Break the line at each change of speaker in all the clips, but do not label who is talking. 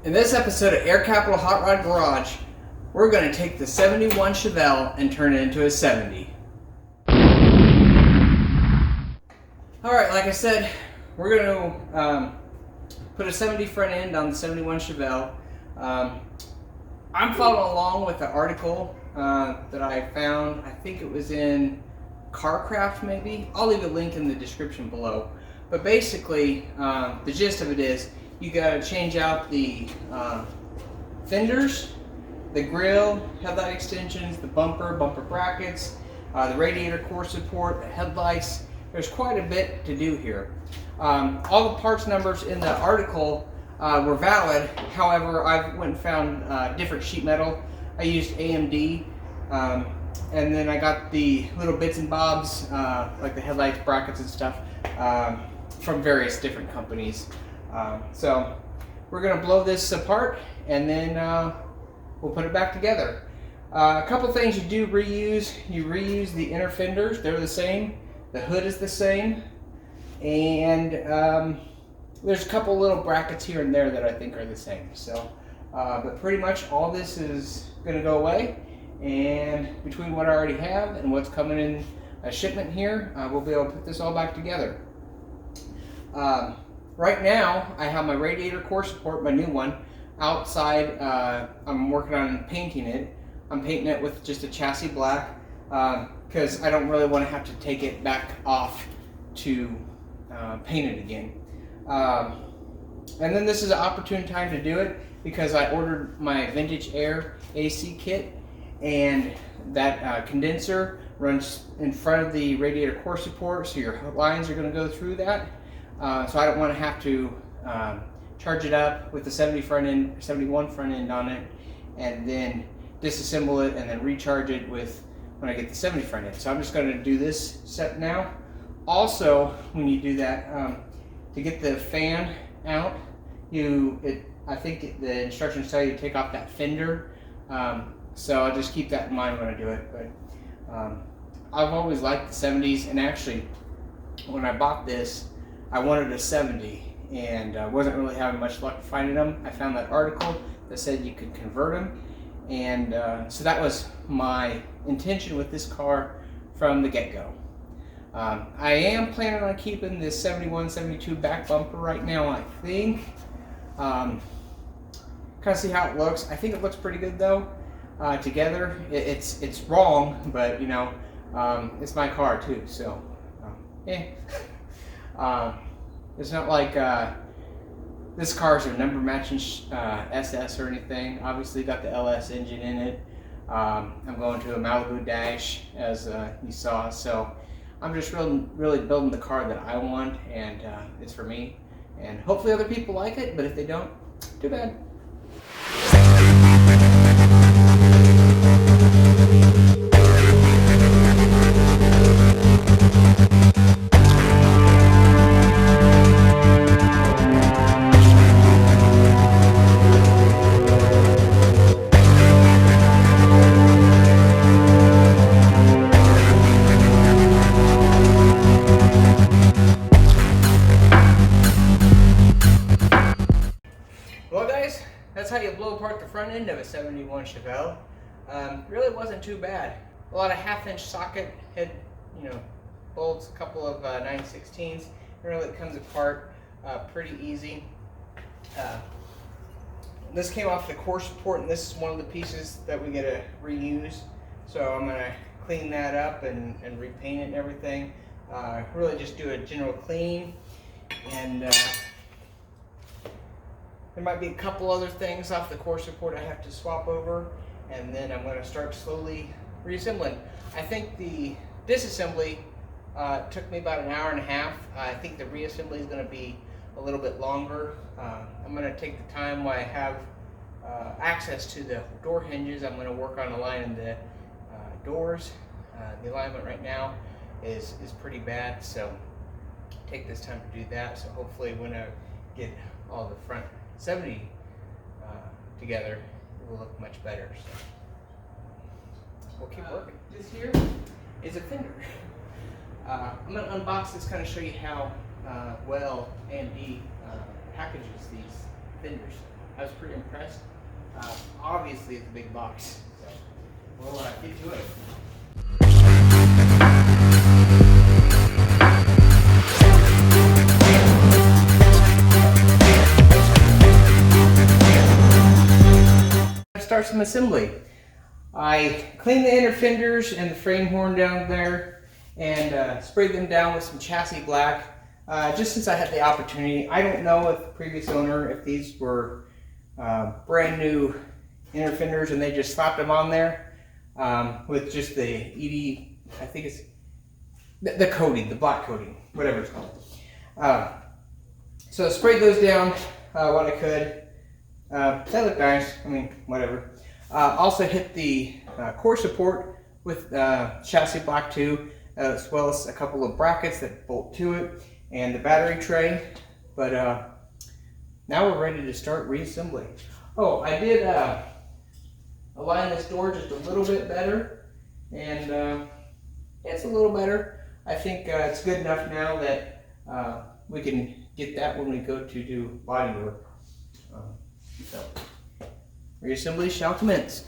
In this episode of Air Capital Hot Rod Garage, we're going to take the 71 Chevelle and turn it into a 70. Alright, like I said, we're going to put a 70 front end on the 71 Chevelle. I'm following along with the article that I found. I think it was in CarCraft maybe. I'll leave a link in the description below. But basically, the gist of it is, you gotta change out the fenders, the grille, headlight extensions, the bumper brackets, the radiator core support, the headlights. There's quite a bit to do here. All the parts numbers in the article were valid. However, I went and found different sheet metal. I used AMD, and then I got the little bits and bobs, like the headlights, brackets, and stuff, from various different companies. So we're going to blow this apart and then we'll put it back together. A couple things you do reuse. You reuse the inner fenders. They're the same. The hood is the same. And there's a couple little brackets here and there that I think are the same. So, but pretty much all this is going to go away. And between what I already have and what's coming in a shipment here, we'll be able to put this all back together. Right now, I have my radiator core support, my new one, outside. I'm working on painting it. I'm painting it with just a chassis black because I don't really want to have to take it back off to paint it again. And then this is an opportune time to do it because I ordered my Vintage Air AC kit, and that condenser runs in front of the radiator core support, so your lines are going to go through that. So I don't want to have to charge it up with the 71 front end on it, and then disassemble it and then recharge it with when I get the 70 front end. So I'm just going to do this step now. Also, when you do that, to get the fan out, I think the instructions tell you to take off that fender. So I'll just keep that in mind when I do it. But I've always liked the 70s, and actually, when I bought this, I wanted a 70 and wasn't really having much luck finding them. I found that article that said you could convert them, and so that was my intention with this car from the get-go. I am planning on keeping this 71, 72 back bumper right now, I think. Kind of see how it looks. I think it looks pretty good though. Together, it's wrong, but you know, it's my car too, so yeah. It's not like this car's a number matching SS or anything. Obviously got the LS engine in it. I'm going to a Malibu Dash, as you saw, so I'm just really building the car that I want, and it's for me, and hopefully other people like it, but if they don't, too bad. That's how you blow apart the front end of a 71 Chevelle. Really wasn't too bad. A lot of half-inch socket head, bolts, a couple of 9/16s. It really comes apart pretty easy. This came off the core support, and this is one of the pieces that we get to reuse. So I'm gonna clean that up and repaint it and everything. Really just do a general clean, and there might be a couple other things off the core support I have to swap over, and then I'm going to start slowly reassembling. I think the disassembly took me about an hour and a half. I think the reassembly is going to be a little bit longer. I'm going to take the time while I have access to the door hinges. I'm going to work on aligning the doors. The alignment right now is pretty bad, so take this time to do that. So hopefully when I get all the front 70 together, it will look much better. So we'll keep working. This here is a fender. I'm going to unbox this, kind of show you how well AMD packages these fenders. I was pretty impressed. Obviously, it's a big box, so we'll get to it. Start some assembly. I cleaned the inner fenders and the frame horn down there and sprayed them down with some chassis black. Just since I had the opportunity. I don't know if the previous owner, if these were brand new inner fenders and they just slapped them on there with just the I think it's the coating, the black coating, whatever it's called. So I sprayed those down what I could. They look nice, I mean, whatever. Also hit the core support with chassis black too, as well as a couple of brackets that bolt to it and the battery tray. But now we're ready to start reassembly. Oh, I did align this door just a little bit better, and it's a little better. I think it's good enough now that we can get that when we go to do body work. So, reassembly shall commence.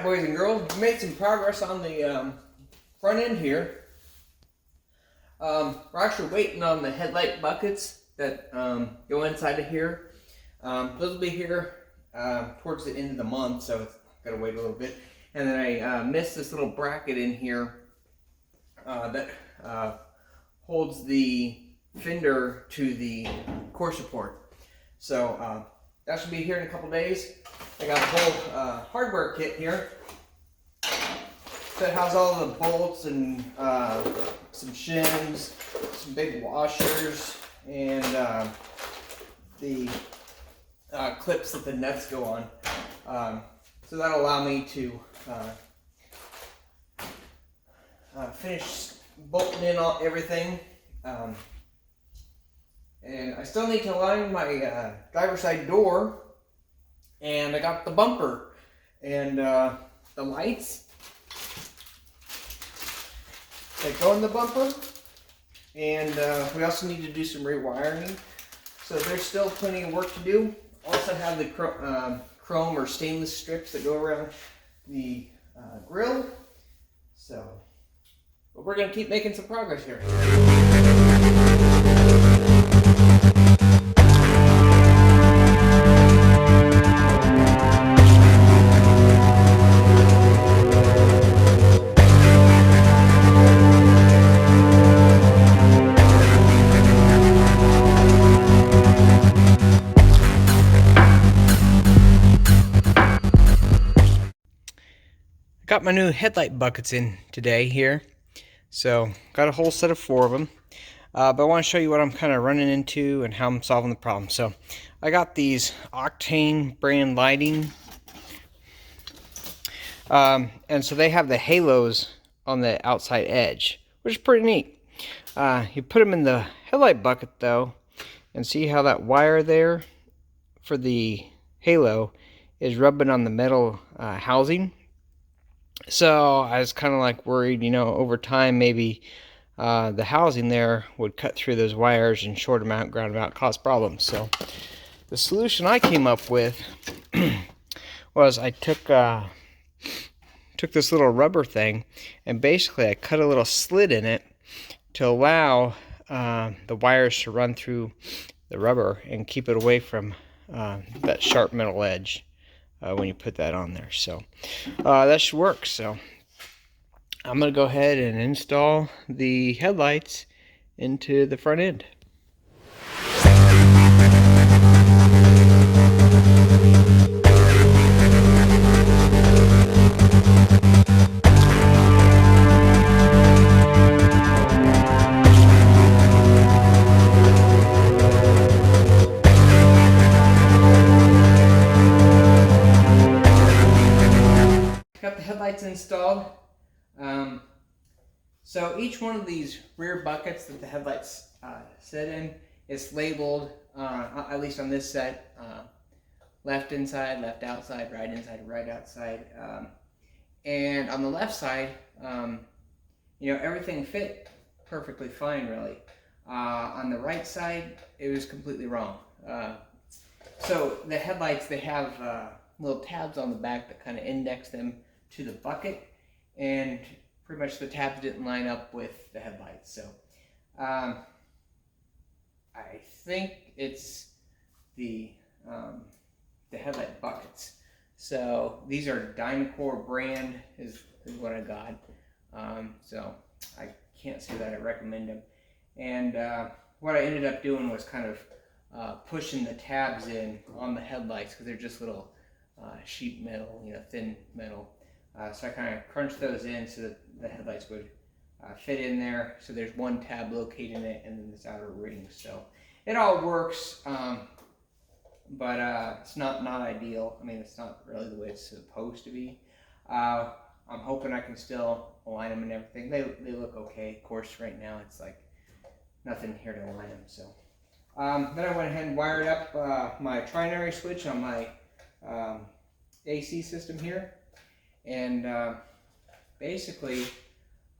Boys and girls, we made some progress on the front end here. We're actually waiting on the headlight buckets that go inside of here. Those will be here towards the end of the month, so it's got to wait a little bit. And then I missed this little bracket in here that holds the fender to the core support. So that should be here in a couple days. I got a whole hardware kit here that has all the bolts and some shims, some big washers, and the clips that the nuts go on. So that'll allow me to finish bolting in everything. And I still need to align my driver's side door, and I got the bumper and the lights that go in the bumper, and we also need to do some rewiring. So there's still plenty of work to do. Also have the chrome or stainless strips that go around the grill. So, but we're going to keep making some progress here. Got my new headlight buckets in today here, so got a whole set of 4 of them, but I want to show you what I'm kind of running into and how I'm solving the problem. So I got these Octane brand lighting, and so they have the halos on the outside edge, which is pretty neat. You put them in the headlight bucket though, and see how that wire there for the halo is rubbing on the metal housing. So I was kind of like worried, you know, over time maybe the housing there would cut through those wires and short them out, ground them out, cause problems. So the solution I came up with was I took this little rubber thing, and basically I cut a little slit in it to allow the wires to run through the rubber and keep it away from that sharp metal edge. When you put that on there. So that should work. So I'm going to go ahead and install the headlights into the front end. headlights installed. So each one of these rear buckets that the headlights sit in is labeled, at least on this set, left inside, left outside, right inside, right outside. And on the left side, you know, everything fit perfectly fine, really. On the right side, it was completely wrong. So the headlights, they have little tabs on the back that kind of index them to the bucket, and pretty much the tabs didn't line up with the headlights. So I think it's the headlight buckets. So these are Dynacore brand is what I got. So I can't say that I recommend them. And what I ended up doing was kind of pushing the tabs in on the headlights, because they're just little sheet metal, you know, thin metal. So I kind of crunched those in so that the headlights would fit in there. So there's one tab locating it, and then this outer ring. So it all works, but it's not ideal. I mean, it's not really the way it's supposed to be. I'm hoping I can still align them and everything. They look okay. Of course, right now it's like nothing here to align them. So then I went ahead and wired up my trinary switch on my AC system here, and basically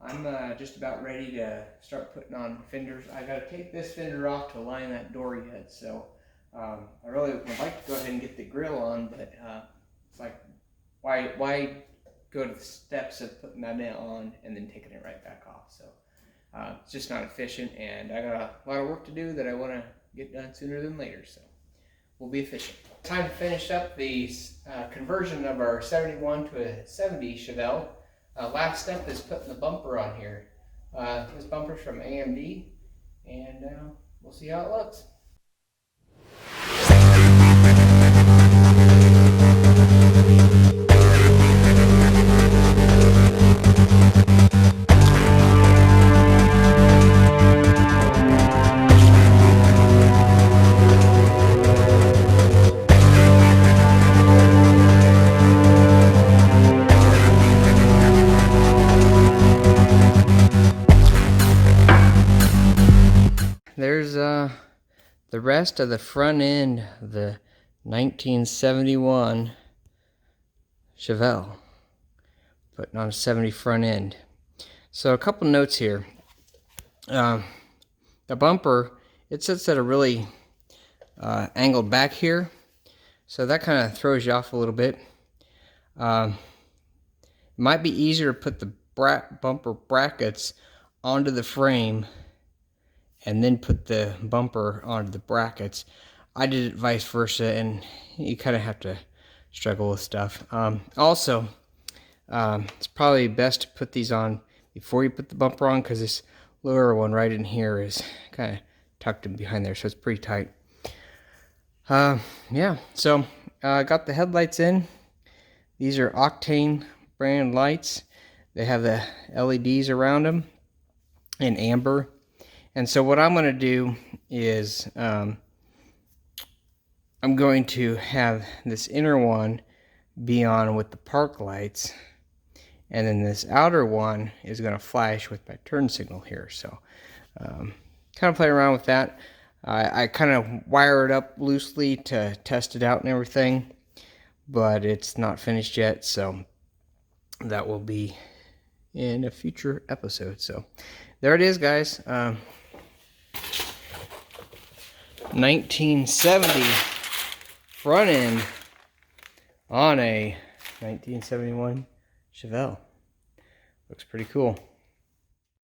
I'm just about ready to start putting on fenders. I got to take this fender off to align that door yet, so I really would like to go ahead and get the grill on, but it's like, why go to the steps of putting that on and then taking it right back off? So it's just not efficient, and I got a lot of work to do that I want to get done sooner than later, so we'll be efficient. Time to finish up the conversion of our 71 to a 70 Chevelle. Last step is putting the bumper on here. This bumper's from AMD, and we'll see how it looks. There's the rest of the front end of the 1971 Chevelle, putting on a 70 front end. So a couple notes here. The bumper, it sits at a really angled back here, so that kind of throws you off a little bit. It might be easier to put the bumper brackets onto the frame and then put the bumper onto the brackets. I did it vice versa, and you kind of have to struggle with stuff. Also, it's probably best to put these on before you put the bumper on, because this lower one right in here is kind of tucked in behind there, so it's pretty tight. Yeah, so I got the headlights in. These are Octane brand lights. They have the LEDs around them in amber. And so what I'm going to do is I'm going to have this inner one be on with the park lights, and then this outer one is going to flash with my turn signal here. So kind of play around with that. I kind of wire it up loosely to test it out and everything, but it's not finished yet, so that will be in a future episode. So there it is, guys. 1970 front end on a 1971 Chevelle. Looks pretty cool.